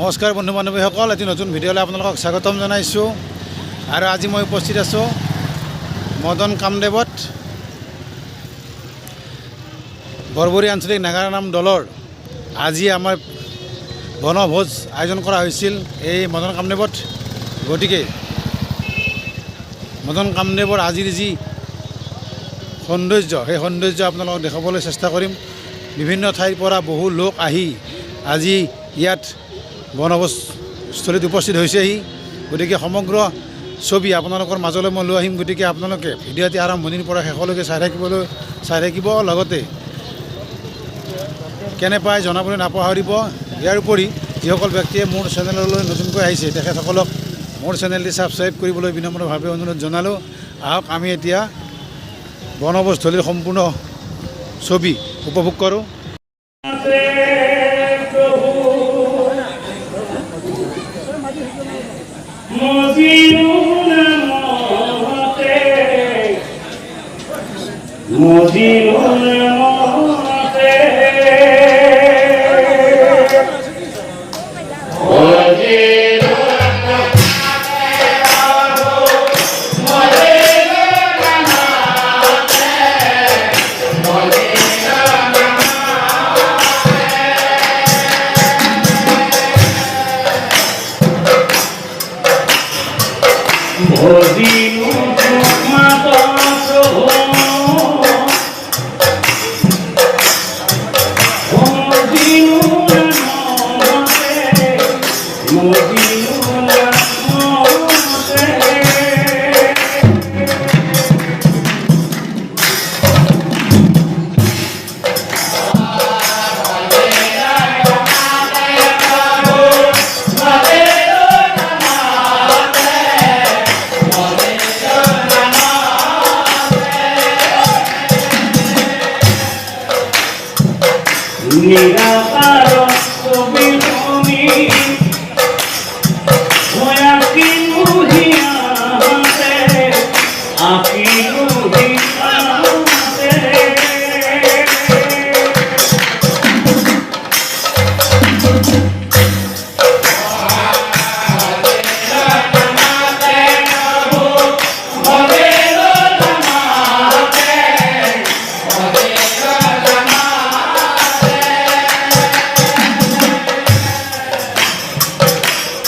নমস্কাৰ বন্ধু বান্ধৱীসকল, এটি নতুন ভিডিঅ'লৈ আপোনালোকক স্বাগতম জনাইছোঁ। আৰু আজি মই উপস্থিত আছোঁ মদন কামদেৱত। বৰবৰী আঞ্চলিক নাগাৰা নাম দলৰ আজি আমাৰ বনভোজ আয়োজন কৰা হৈছিল এই মদন কামদেৱত। গতিকে মদন কামদেৱৰ আজিৰ যি সৌন্দৰ্য, সেই সৌন্দৰ্য আপোনালোকক দেখাবলৈ চেষ্টা কৰিম। বিভিন্ন ঠাইৰ পৰা বহু লোক আহি আজি ইয়াত বনভোজস্থলীত উপস্থিত হৈছেহি। গতিকে সমগ্ৰ ছবি আপোনালোকৰ মাজলৈ মই লৈ আহিম। গতিকে আপোনালোকে ভিডিঅ'টি আৰম্ভণিৰ পৰা শেষলৈকে চাই থাকিব। লগতে কেনে পায় জনাবলৈ নাপাহৰিব। ইয়াৰ উপৰি যিসকল ব্যক্তিয়ে মোৰ চেনেললৈ নতুনকৈ আহিছে তেখেতসকলক মোৰ চেনেলটি ছাবস্ক্ৰাইব কৰিবলৈ বিনম্ৰভাৱে অনুৰোধ জনালোঁ। আহক আমি এতিয়া বনভোজস্থলীৰ সম্পূৰ্ণ ছবি উপভোগ কৰোঁ।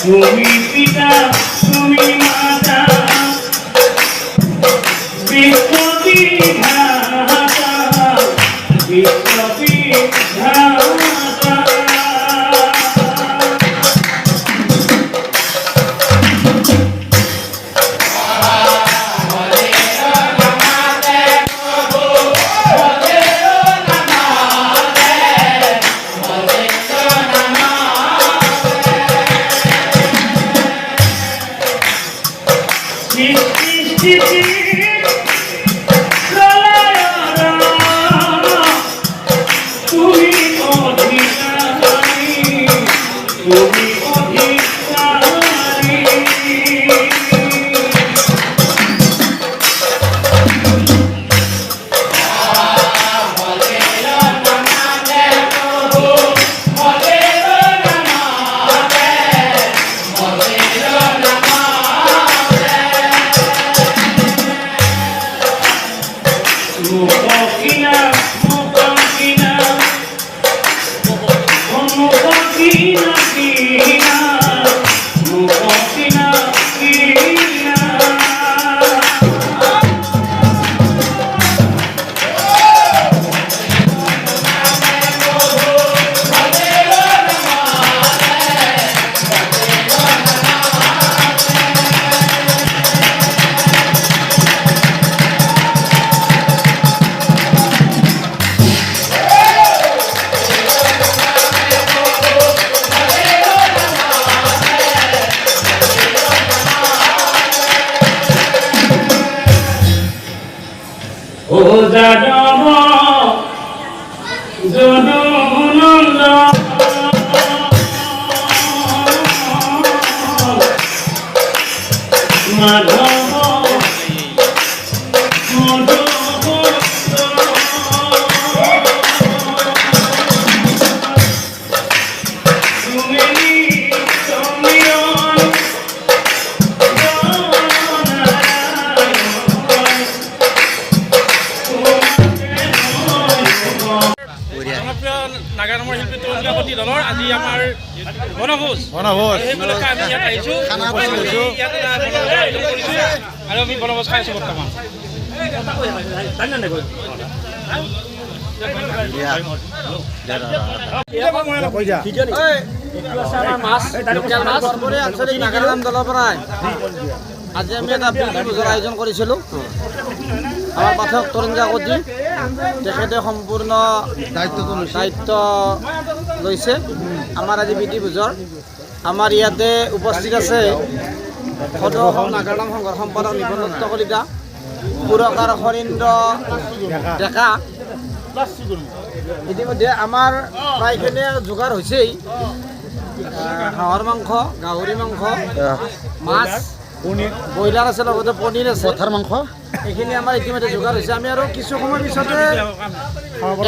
তুমি পিতা তুমি মাতা বিশ্ববিধাতা বিশ্ববিধাতা যাদব যদুনন্দ মাধব তুমি বনভোজ বনভোজ সেই উপলক্ষে আমি ইয়াত আহিছোঁ ইয়াত আৰু আমি বনভোজ খাই আছোঁ বৰ্তমান কৈ যা আঞ্চলিক নাগাৰাম দলৰ পৰাই আজি আমি এটা প্ৰীতিভোজৰ আয়োজন কৰিছিলোঁ আমাৰ পাঠক তৰুণ কাকতি তেখেতে সম্পূৰ্ণ দায়িত্ব লৈছে আমাৰ আজি প্ৰীতিভোজৰ আমাৰ ইয়াতে উপস্থিত আছে সদৌ অসম নাগাৰাম সংঘৰ সম্পাদক নিপনদত্ত কলিতা পুৰকাৰ হৰীন্দ্ৰ ডেকা ইতিমধ্যে আমাৰ প্ৰায়খিনি যোগাৰ হৈছেই হাঁহৰ মাংস গাহৰি মাংস মাছ ব্ৰইলাৰ আছে লগতে পনীৰ আছে পঠাৰ মাংস এইখিনি আমাৰ ইতিমধ্যে যোগাৰ হৈছে আমি আৰু কিছু সময় পিছতে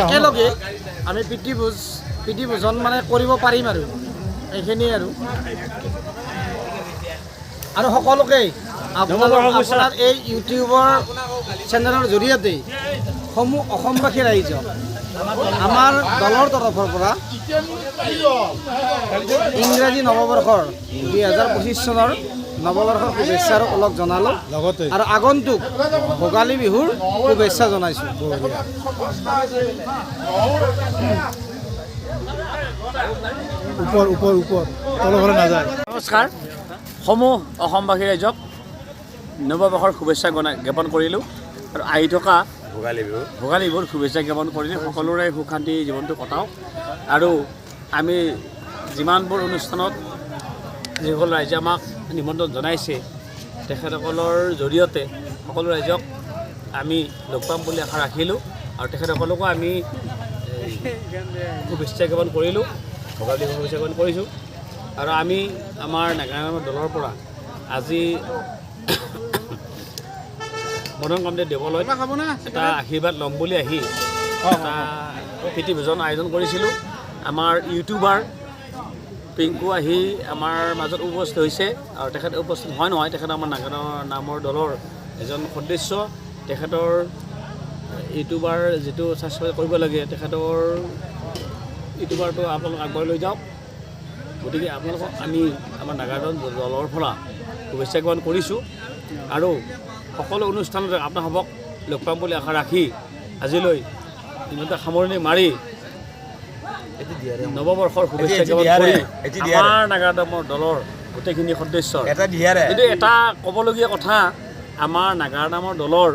একেলগে আমি প্ৰীতিভোজন মানে কৰিব পাৰিম আৰু এইখিনিয়ে আৰু সকলোকে আপোনাৰ এই ইউটিউবৰ চেনেলৰ জৰিয়তে সমূহ অসমবাসী ৰাইজক আমাৰ দলৰ তৰফৰ পৰা ইংৰাজী নৱবৰ্ষৰ 2025 চনৰ নৱবৰ্ষৰ শুভেচ্ছা আৰু ওলগ জনালোঁ লগতে আৰু আগন্তুক ভোগালী বিহুৰ শুভেচ্ছা জনাইছোঁ ওপৰ তলফালে নাযায় নমস্কাৰ সমূহ অসমবাসী ৰাইজক নৱবৰ্ষৰ শুভেচ্ছা জ্ঞাপন কৰিলোঁ আৰু আহি থকা ভোগালী বিহুৰ শুভেচ্ছা জ্ঞাপন কৰিলোঁ সকলোৰে সুখ শান্তি জীৱনটো কটাওক আৰু আমি যিমানবোৰ অনুষ্ঠানত যিসকল ৰাইজে আমাক নিমন্ত্ৰণ জনাইছে তেখেতসকলৰ জৰিয়তে সকলো ৰাইজক আমি লগ পাম বুলি আশা ৰাখিলোঁ আৰু তেখেতসকলকো আমি শুভেচ্ছা জ্ঞাপন কৰিলোঁ ভোগালী বিহুৰ শুভেচ্ছা জ্ঞাপন কৰিছোঁ আৰু আমি আমাৰ নাগাৰাম দলৰ পৰা আজি মদন কামদেৱ দেৱালয়ত এটা আশীৰ্বাদ ল'ম বুলি আহি এটা প্ৰীতিভোজন আয়োজন কৰিছিলোঁ আমাৰ ইউটিউবাৰ পিংকু আহি আমাৰ মাজত উপস্থিত হৈছে আৰু তেখেত উপস্থিত নহয় তেখেত আমাৰ নাগাৰাম নামৰ দলৰ এজন সদস্য তেখেতৰ ইউটিউবাৰ যিটো ছাবস্ক্ৰাইব কৰিব লাগে তেখেতৰ ইউটিউবাৰটো আপোনালোক আগবঢ়াই লৈ যাওক গতিকে আপোনালোকক আমি আমাৰ নাগাৰাম দলৰ পৰা শুভেচ্ছা জ্ঞাপন কৰিছোঁ আৰু সকলো অনুষ্ঠানতে আপোনালোকক লগ পাম বুলি আশা ৰাখি আজিলৈ ইমানতে সামৰণি মাৰি নৱবৰ্ষৰ শুভেচ্ছা জ্ঞাপন কৰি আমাৰ নাগাৰামৰ দলৰ গোটেইখিনি সদস্যৰ কিন্তু এটা ক'বলগীয়া কথা আমাৰ নাগাৰামৰ দলৰ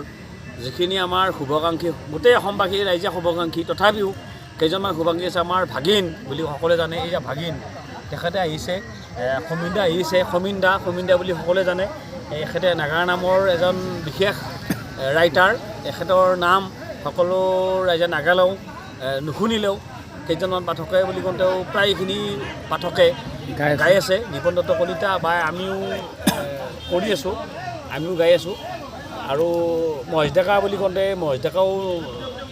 যিখিনি আমাৰ শুভাকাংক্ষী গোটেই অসমবাসী ৰাইজে শুভাকাংক্ষী তথাপিও কেইজনমান শুভাকাংক্ষী আছে আমাৰ ভাগিন বুলি সকলোৱে জানে এয়া ভাগিন তেখেতে আহিছে সমিন্দা আহিছে সমিন্দা বুলি সকলোৱে জানে এখেতে নাগাৰামৰ এজন বিশেষ ৰাইটাৰ এখেতৰ নাম সকলো ৰাইজে নাগালেও নুশুনিলেও কেইজনমান পাঠকে বুলি কওঁতেও প্ৰায়খিনি পাঠকে গাই আছে নিপনদত্ত কলিতা বা আমিও কৰি আছোঁ আমিও গাই আছোঁ আৰু মহেশ ডেকা বুলি কওঁতে মহেশ ডেকাও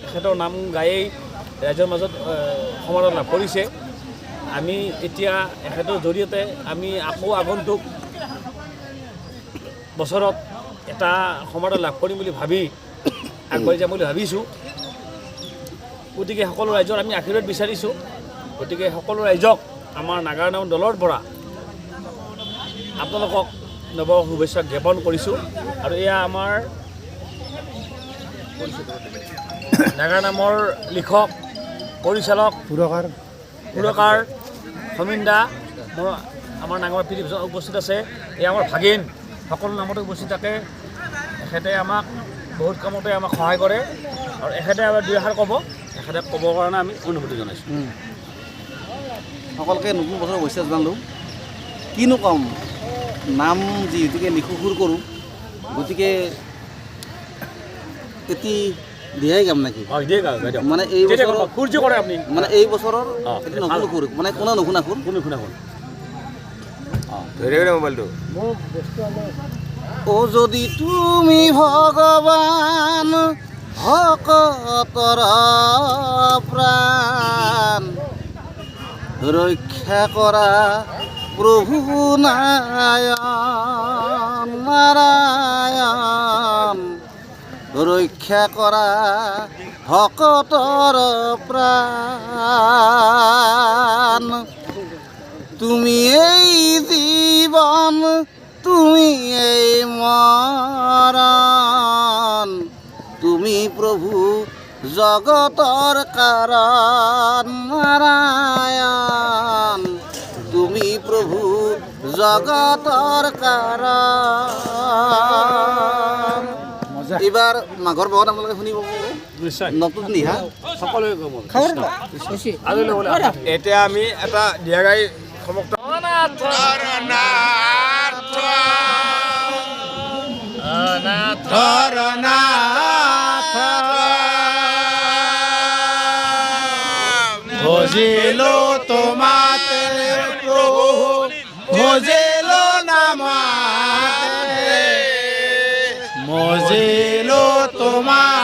এখেতৰ নাম গায়েই ৰাইজৰ মাজত সমাদৰ লাভ কৰিছে আমি এতিয়া এখেতৰ জৰিয়তে আমি আকৌ আগন্তুক বছৰত এটা সমাদৰ লাভ কৰিম বুলি ভাবি আগবাঢ়ি যাম বুলি ভাবিছোঁ গতিকে সকলো ৰাইজৰ আমি আশীৰ্বাদ বিচাৰিছোঁ গতিকে সকলো ৰাইজক আমাৰ নাগাৰাম দলৰ পৰা আপোনালোকক নৱ শুভেচ্ছা জ্ঞাপন কৰিছোঁ আৰু এয়া আমাৰ নাগাৰামৰ লিখক পৰিচালক সুৰকাৰ সমিন্দা মোৰ আমাৰ নাগাৰাম প্ৰীতিভোজন উপস্থিত আছে এয়া আমাৰ ভাগিন সকলো নামতে উপস্থিত থাকে এখেতে আমাক বহুত কামতে আমাক সহায় কৰে আৰু এখেতে আমাৰ দুই এষাৰ ক'ব এখেতে ক'বৰ কাৰণে আমি অনুভূতি জনাইছোঁ সকলোকে নতুন বছৰৰ শুভেচ্ছা জনালোঁ কিনো ক'ম নাম যিহেতুকে লিখো সুৰ কৰোঁ গতিকে এটি দিয়াই গাম নেকি মানে এই বছৰ সুৰ যে কৰে আপুনি মানে এই বছৰৰ এটি নতুন সুৰ মানে কোনে নুশুনা সুৰ মোবাইলটো ও যদি তুমি ভগৱান ভকতৰ প্ৰাণ ৰক্ষা কৰা প্ৰভু নাৰায়ণ ৰক্ষা কৰা ভকতৰ প্ৰাণ তুমি এই জীবন তুমি এই মৰণ তুমি প্ৰভু জগতৰ কাৰণ নাৰায়ণ তুমি প্ৰভু জগতৰ কাৰণ এইবাৰ মাঘৰ বিহুত আপোনালোকে শুনিব নিশ্চয় নতুন নিহা সকলোৱে ক'ব খাবৰ আজিলৈ হ'লে এতিয়া আমি এটা দিয়া গাই সমাপ্ত ভজিলো তোমাতে প্রভু ভজিলো নামাতে মজিলো তোমার